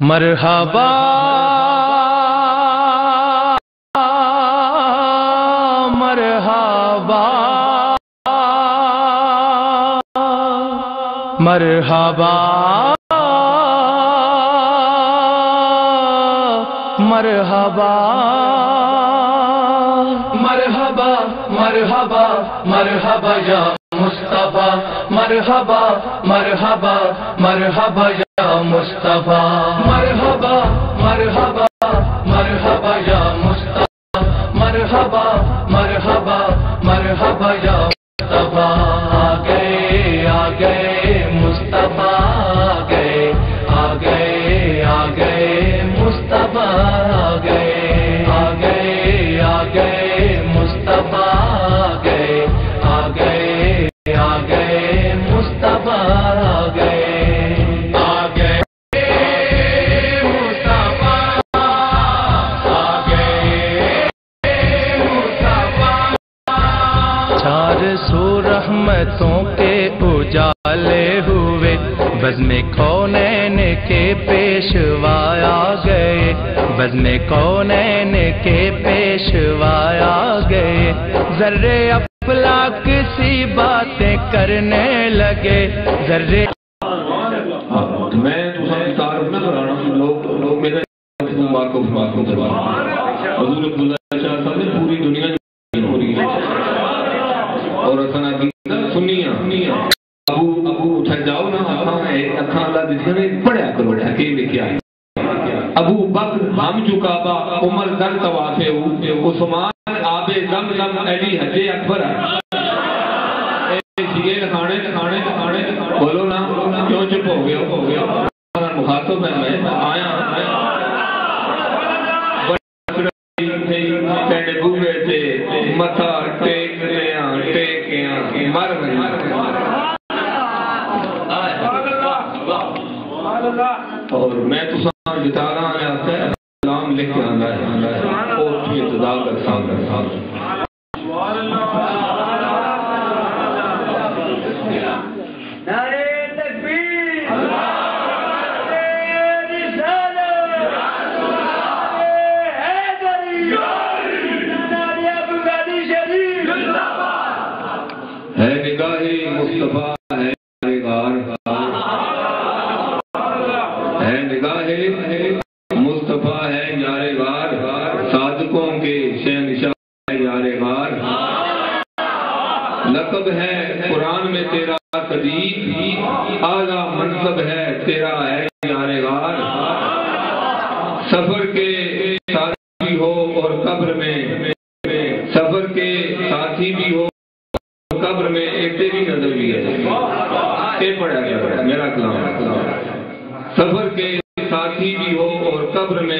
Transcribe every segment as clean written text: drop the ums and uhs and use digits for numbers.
مرحبا مرحبا مرحبا مرحبا مرحبا مرحبا مرحبا یا مصطفیٰ مرحبا مرحبا مرحبا یا مصطفیٰ مرحبا مرحبا مرحبا یا مصطفیٰ مرحبا مرحبا مرحبا یا مصطفیٰ آ گئے مصطفیٰ آ گئے مصطفیٰ آ گئے مصطفیٰ آ گئے مصطفیٰ آ گئے رحمتوں کے اجالے ہوئے بزم کونین کے پیشوا آ گئے بزم کونین کے پیشوا آ گئے ذرے افلاک سی باتیں کرنے لگے ذرے میں تعارف نہ کرانا لوگ میرے مارکو کروانا حضور عبداللہ شاہ صاحب نے پوری دنیا ہو رہی ہے اور اسنا سنیا ابو اٹھ جاؤ نا اکھاں اللہ دیکھنے میں پڑھیا کرو ڈھکے لکھیا ابو بکر ہم چکا با عمر در توافے عثمان آب زمزم علی حج اکبر جیے کھانے بولو نا کیوں چپ ہو گیا مخاطب میں آیا پینڈ بوے تھے متھا ٹیکیاں مر اور میں تو سان جتا رہا ہے سلام لکھ کے آنا ہے اور کی ابتدا کرتا ہے نگاہ مصطفیٰ ہے غار ہے نگاہ مصطفیٰ ہے یار غار صادقوں کے شہنشاہ ہے یار غار لقب ہے قرآن میں تیرا صدیق اعلیٰ منصب ہے تیرا ہے یار غار سفر کے ساتھی ہو اور قبر میں سفر کے ساتھی بھی ہو قبر میں ایک تیری نظر بھی ہے یہ پڑھا گیا میرا کلام سفر کے ساتھی بھی ہو اور قبر میں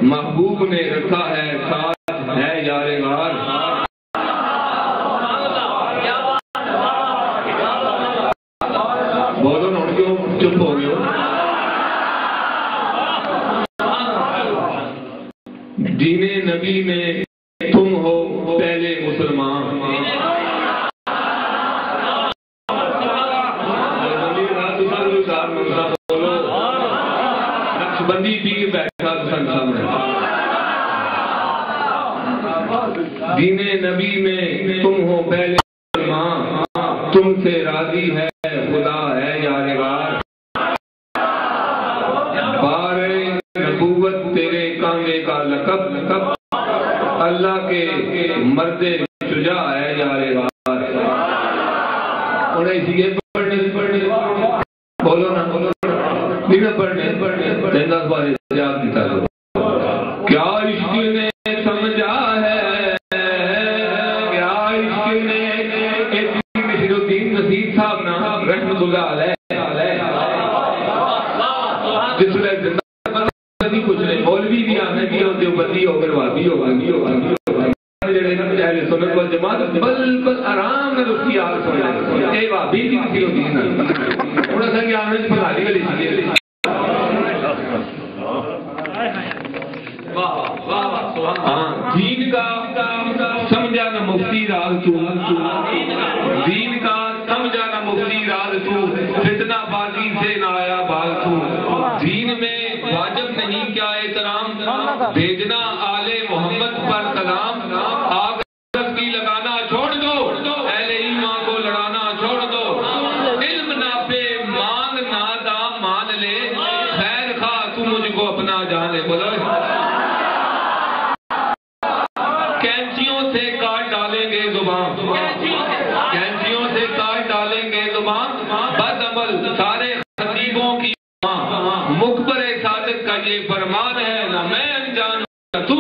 محبوب نے رکھا ہے ساتھ ہے یار غار بولو نوٹ کیوں چپ ہو گئے دین نبی میں تم ہو پہلے مسلمان بندی پی کے بیٹھا دین نبی میں تم ہو پہلے مسلمان تم سے راضی ہے خدا ہے یار غار بار نبوت تیرے کاندھے کا لقب اللہ کے مرد شجاع ہے یار غار انہیں اسی پڑھنے بولو نا کیا عشق نے سمجھا ہے کیا عشق نے الدین نصیر صاحب نا رحمت اللہ علیہ جس میں زندہ کچھ نہیں مولوی بھی آنے بھی ہوتے بندی ہو کر وادی ہو سنت والجماعت بل آرام میں رکھی آگ سمجھا اے وابی بھی کسی ہوتی ہے انہوں نے سنگی آنے سے پھلالی والی چیزیں دین کا سمجھا نہ مفتی راز تو دین کا سمجھا نہ مفتی راز تو فتنہ بازی سے نہ آیا باز تو دین میں بھیجنا آل محمد پر سلام، آگ کی لگانا چھوڑ دو، اہل ایمان کو لڑانا چھوڑ دو، علم نافع مانگ نادا مان لے، خیر خواہ تو مجھ کو اپنا جانے، بولو کینچیوں سے کاٹ ڈالیں گے زبان، کینچیوں سے کاٹ ڈالیں گے زبان، بد عمل سارے خطیبوں کی مخبر صادق کا یہ فرمان ہے، نہ میں انجان تو